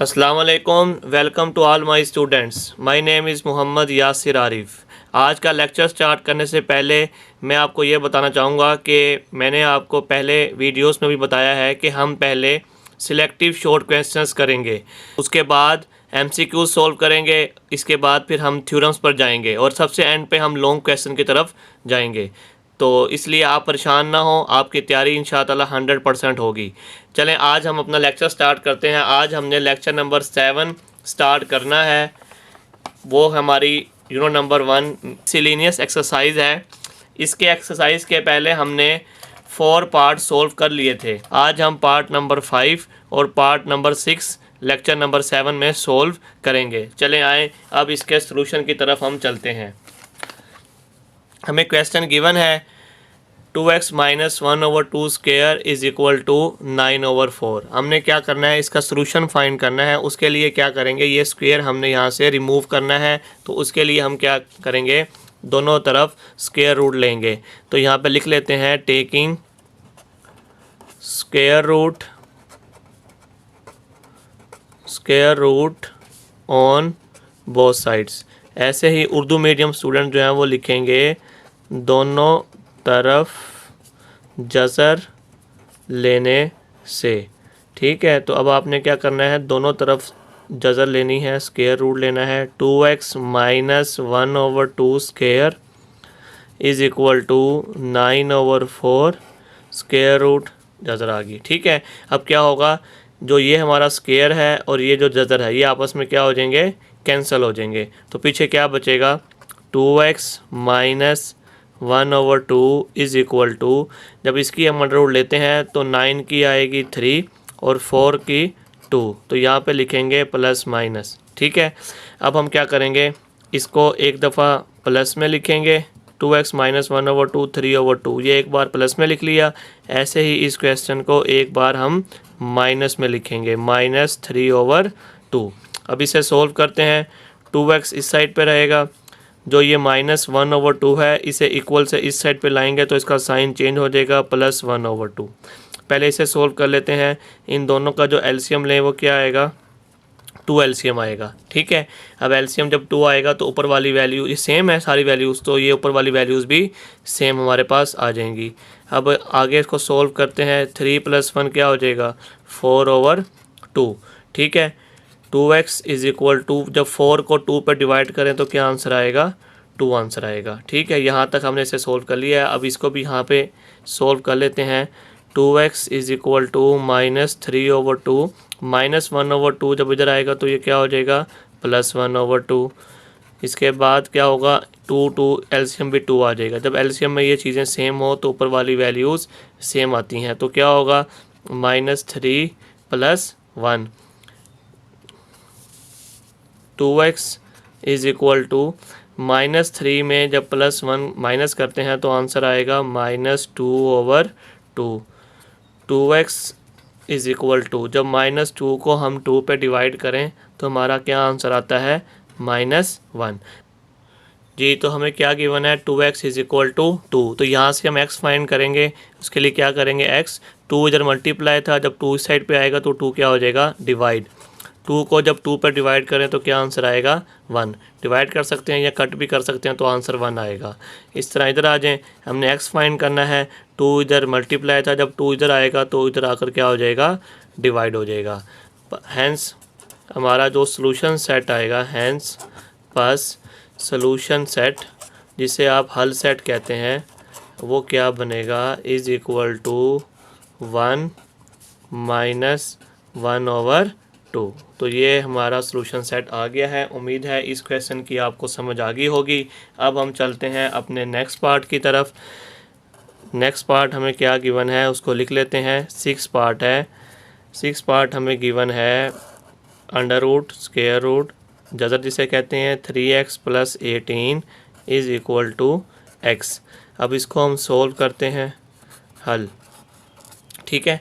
अस्सलाम वालेकुम, welcome to all my students. My name is Mohammad Yasir Arif. आज का लेक्चर स्टार्ट करने से पहले मैं आपको ये बताना चाहूँगा कि मैंने आपको पहले वीडियोस में भी बताया है कि हम पहले सिलेक्टिव शॉर्ट क्वेश्चंस करेंगे, उसके बाद एमसीक्यू सॉल्व करेंगे, इसके बाद फिर हम थ्योरम्स पर जाएंगे और सबसे एंड पे हम लॉन्ग क्वेश्चन की तरफ जाएंगे। तो इसलिए आप परेशान ना हो, आपकी तैयारी इंशाअल्लाह 100% होगी। चलें आज हम अपना लेक्चर स्टार्ट करते हैं। आज हमने लेक्चर नंबर 7 स्टार्ट करना है। वो हमारी यूनिट नंबर 1 मिसलेनियस एक्सरसाइज है। इसके एक्सरसाइज के पहले हमने 4 पार्ट सोल्व कर लिए थे। आज हम पार्ट नंबर 5 और पार्ट नंबर 6 लेक्चर नंबर 7 में सोल्व करेंगे। चलें आए अब इसके सलूशन की तरफ हम चलते हैं। हमें क्वेश्चन गिवन है 2x minus 1/2 square is equal to 9/4। हमने क्या करना है, इसका सलूशन फाइंड करना है। उसके लिए क्या करेंगे, ये स्क्वायर हमने यहाँ से रिमूव करना है। तो उसके लिए हम क्या करेंगे, दोनों तरफ स्क्वायर रूट लेंगे। तो यहाँ पे लिख लेते हैं taking square root on both sides. ऐसे ही उर्दू मीडियम स्टूडेंट जो हैं वो लिखेंगे दोनों तरफ जज़र लेने से। ठीक है, तो अब आपने क्या करना है, दोनों तरफ जज़र लेनी है, स्क्वायर रूट लेना है। 2x minus 1/2 square is equal to 9/4 square root जज़र आ गई। ठीक है, अब क्या होगा, जो ये हमारा स्क्वायर है और ये जो जज़र है ये आपस में क्या हो जाएंगे, कैंसिल हो जाएंगे। तो पीछे क्या बचेगा, 2x minus 1/2 is equal to, जब इसकी हम अंडर रूट लेते हैं तो 9 की आएगी 3 और 4 की 2। तो यहाँ पे लिखेंगे प्लस माइनस। ठीक है, अब हम क्या करेंगे, इसको एक दफ़ा प्लस में लिखेंगे, 2x माइनस 1/2 3/2, ये एक बार प्लस में लिख लिया। ऐसे ही इस क्वेश्चन को एक बार हम माइनस में लिखेंगे, माइनस 3/2। अब इसे सोल्व करते हैं। 2x इस साइड पे रहेगा, जो ये माइनस 1/2 है इसे इक्वल से इस साइड पे लाएंगे तो इसका साइन चेंज हो जाएगा, प्लस 1/2। पहले इसे सोल्व कर लेते हैं। इन दोनों का जो एलसीएम लें वो क्या आएगा, 2 एलसीएम आएगा। ठीक है, अब एलसीएम जब 2 आएगा तो ऊपर वाली वैल्यू ये सेम है सारी वैल्यूज़, तो ये ऊपर वाली वैल्यूज़ भी सेम हमारे पास आ जाएंगी। अब आगे इसको सोल्व करते हैं। 3 + 1 क्या हो जाएगा, 4/2। ठीक है, 2x इज़ इक्वल टू, जब 4 को 2 पर डिवाइड करें तो क्या आंसर आएगा, 2 आंसर आएगा। ठीक है, यहाँ तक हमने इसे सोल्व कर लिया है। अब इसको भी यहाँ पे सोल्व कर लेते हैं। 2x is equal to minus 3/2, minus 1/2 जब इधर आएगा तो ये क्या हो जाएगा, प्लस 1/2। इसके बाद क्या होगा, 2 एलसीएम भी 2 आ जाएगा। जब एलसीएम में ये चीज़ें सेम हो तो ऊपर वाली वैल्यूज़ सेम आती हैं। तो क्या होगा, -3 + 1, 2x इज़ इक्वल टू -3 में जब +1 माइनस करते हैं तो आंसर आएगा -2/2। 2x इज़ इक्वल टू, जब -2 को हम 2 पे डिवाइड करें तो हमारा क्या आंसर आता है, -1। जी, तो हमें क्या गिवन है, 2x इज़ इक्वल टू 2। तो यहाँ से हम x फाइंड करेंगे। उसके लिए क्या करेंगे, x 2 इधर मल्टीप्लाई था, जब 2 इस साइड पे आएगा तो 2 क्या हो जाएगा, डिवाइड। 2 को जब 2 पर डिवाइड करें तो क्या आंसर आएगा, 1। डिवाइड कर सकते हैं या कट भी कर सकते हैं तो आंसर 1 आएगा। इस तरह इधर आ जाएं, हमने x फाइंड करना है। 2 इधर मल्टीप्लाई था, जब 2 इधर आएगा तो इधर आकर क्या हो जाएगा, डिवाइड हो जाएगा। हैंस हमारा जो सॉल्यूशन सेट आएगा, हैंस पास सॉल्यूशन सेट, जिसे आप हल सेट कहते हैं, वो क्या बनेगा, इज़ इक्वल टू 1 माइनस 1/2। तो ये हमारा सॉल्यूशन सेट आ गया है। उम्मीद है इस क्वेश्चन की आपको समझ आ गई होगी। अब हम चलते हैं अपने नेक्स्ट पार्ट की तरफ। नेक्स्ट पार्ट हमें क्या गिवन है उसको लिख लेते हैं। 6 पार्ट है। 6 पार्ट हमें गिवन है, अंडर रूट, स्क्वायर रूट, जज़र जिसे कहते हैं, 3x + 18 is equal to x। अब इसको हम सोल्व करते हैं, हल। ठीक है,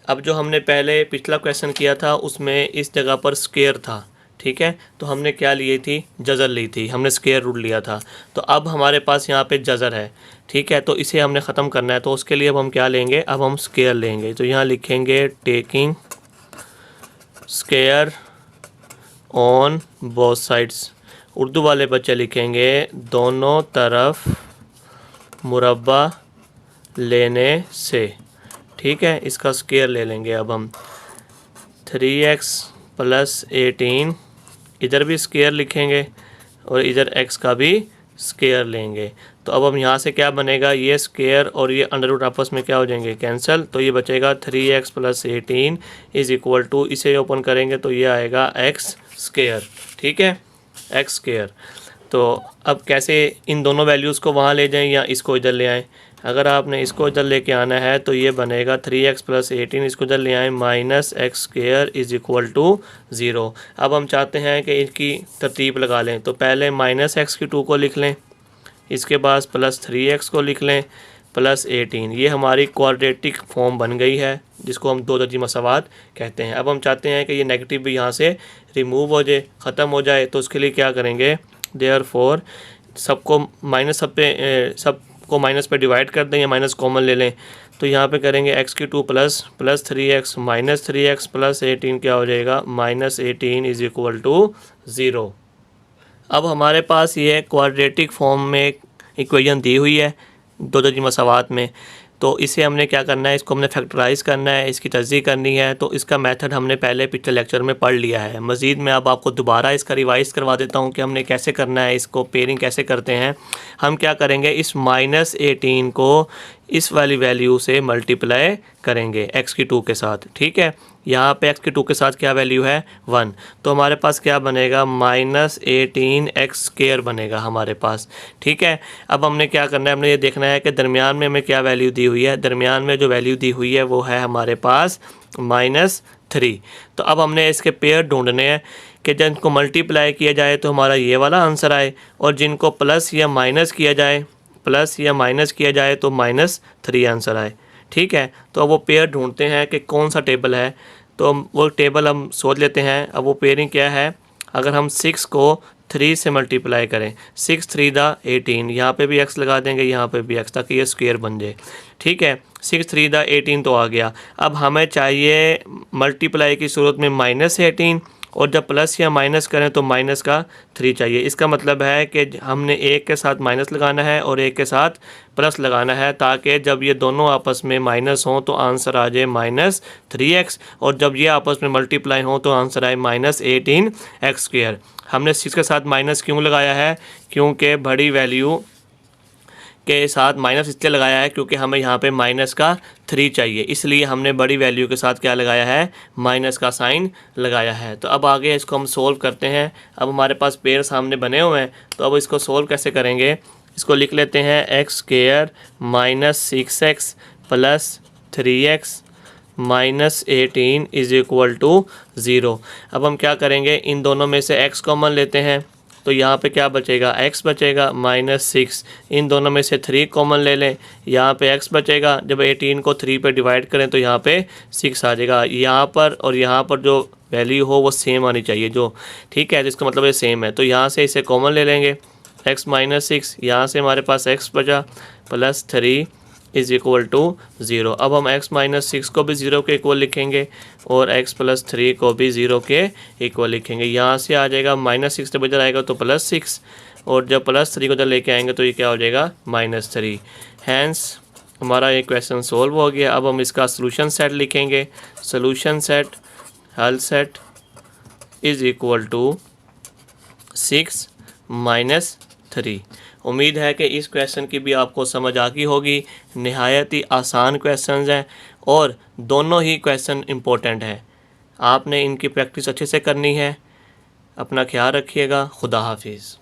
अब जो हमने पहले पिछला क्वेश्चन किया था उसमें इस जगह पर स्क्वायर था। ठीक है, तो हमने क्या लिए थी, जज़र ली थी, हमने स्क्वायर रूट लिया था। तो अब हमारे पास यहाँ पे जज़र है। ठीक है, तो इसे हमने ख़त्म करना है। तो उसके लिए अब हम क्या लेंगे, अब हम स्क्वायर लेंगे। तो यहाँ लिखेंगे taking square on both sides. Urdu वाले बच्चे लिखेंगे दोनों तरफ मुरब्बा लेने से। ठीक है, इसका स्क्वायर ले लेंगे अब हम। 3x + 18, इधर भी स्क्वायर लिखेंगे और इधर x का भी स्क्वायर लेंगे। तो अब हम यहाँ से क्या बनेगा, ये स्क्वायर और ये अंडर रूट आपस में क्या हो जाएंगे, कैंसिल। तो ये बचेगा 3x + 18 = इसे ओपन करेंगे तो ये आएगा x²। ठीक है, x²। तो अब कैसे इन दोनों वैल्यूज़ को वहाँ ले जाएं या इसको इधर ले आएँ। अगर आपने इसको इधर लेके आना है तो ये बनेगा 3x + 18, इसको इधर ले आएँ -x² = 0। अब हम चाहते हैं कि इनकी तरतीब लगा लें, तो पहले -x² को लिख लें, इसके बाद +3x को लिख लें +18। ये हमारी क्वाड्रेटिक फॉर्म बन गई है जिसको हम दो दर्जी मसावात कहते हैं। अब हम चाहते हैं कि ये नेगेटिव भी यहाँ से रिमूव हो जाए, ख़त्म हो जाए। तो उसके लिए क्या करेंगे, देयरफॉर सबको माइनस पे डिवाइड कर दें या माइनस कॉमन ले लें। तो यहाँ पे करेंगे x³ +3x -3x +18 क्या हो जाएगा, -18 = 0। अब हमारे पास ये क्वाड्रेटिक फॉर्म में इक्वेशन दी हुई है दो दर्जी मसावात में। तो इसे हमने क्या करना है, इसको हमने फैक्टराइज़ करना है, इसकी तस्दीक करनी है। तो इसका मेथड हमने पहले पिछले लेक्चर में पढ़ लिया है। मज़ीद मैं अब आपको दोबारा इसका रिवाइज़ करवा देता हूँ कि हमने कैसे करना है, इसको पेयरिंग कैसे करते हैं। हम क्या करेंगे, इस -18 को इस वाली वैल्यू से मल्टीप्लाई करेंगे x² के साथ। ठीक है, यहाँ पे x² के साथ क्या वैल्यू है, 1। तो हमारे पास क्या बनेगा, -18x² बनेगा हमारे पास। ठीक है, अब हमने क्या करना है, हमने ये देखना है कि दरमियान में हमें क्या वैल्यू दी हुई है। दरमियान में जो वैल्यू दी हुई है वो है हमारे पास -3। तो अब हमने इसके पेयर ढूंढने हैं कि जिनको मल्टीप्लाई किया जाए तो हमारा ये वाला आंसर आए, और जिनको प्लस या माइनस किया जाए तो -3 आंसर आए। ठीक है, तो अब वो पेयर ढूंढते हैं कि कौन सा टेबल है। तो वो टेबल हम सोच लेते हैं। अब वो पेयरिंग क्या है, अगर हम 6 को 3 से मल्टीप्लाई करें, 6 × 3 = 18, यहाँ पे भी x लगा देंगे, यहाँ पे भी x, ताकि ये स्क्वायर बन जाए। ठीक है, 6 × 3 = 18 तो आ गया। अब हमें चाहिए मल्टीप्लाई की सूरत में -18, और जब प्लस या माइनस करें तो -3 चाहिए। इसका मतलब है कि हमने एक के साथ माइनस लगाना है और एक के साथ प्लस लगाना है, ताकि जब ये दोनों आपस में माइनस हों तो आंसर आ जाए -3x, और जब ये आपस में मल्टीप्लाई हों तो आंसर आए -18x²। हमने 6 के साथ माइनस क्यों लगाया है, क्योंकि बड़ी वैल्यू के साथ माइनस इसलिए लगाया है क्योंकि हमें यहाँ पे -3 चाहिए, इसलिए हमने बड़ी वैल्यू के साथ क्या लगाया है, माइनस का साइन लगाया है। तो अब आगे इसको हम सोल्व करते हैं। अब हमारे पास पेयर सामने बने हुए हैं, तो अब इसको सोल्व कैसे करेंगे, इसको लिख लेते हैं x² -6x + 3x -18 = 0। अब हम क्या करेंगे, इन दोनों में से x कॉमन लेते हैं, तो यहाँ पे क्या बचेगा, x बचेगा -6। इन दोनों में से 3 कॉमन ले लें, यहाँ पे x बचेगा। जब 18 को 3 पे डिवाइड करें तो यहाँ पे 6 आ जाएगा। यहाँ पर और यहाँ पर जो वैल्यू हो वो सेम आनी चाहिए जो। ठीक है, जिसका मतलब ये सेम है। तो यहाँ से इसे कॉमन ले लेंगे, x -6, यहाँ से हमारे पास x बचा +3 = 0। अब हम x -6 को भी 0 के इक्वल लिखेंगे और x +3 को भी 0 के इक्वल लिखेंगे। यहाँ से आ जाएगा -6 जब इधर आएगा तो +6, और जब +3 को इधर लेके आएंगे तो ये क्या हो जाएगा, -3। हैंस हमारा ये क्वेश्चन सोल्व हो गया। अब हम इसका सोल्यूशन सेट लिखेंगे। सोल्यूशन सेट, हल सेट = 6 - 3। उम्मीद है कि इस क्वेश्चन की भी आपको समझ आ गई होगी। नहायत ही आसान क्वेश्चंस हैं और दोनों ही क्वेश्चन इम्पोर्टेंट हैं। आपने इनकी प्रैक्टिस अच्छे से करनी है। अपना ख्याल रखिएगा। खुदा हाफिज़।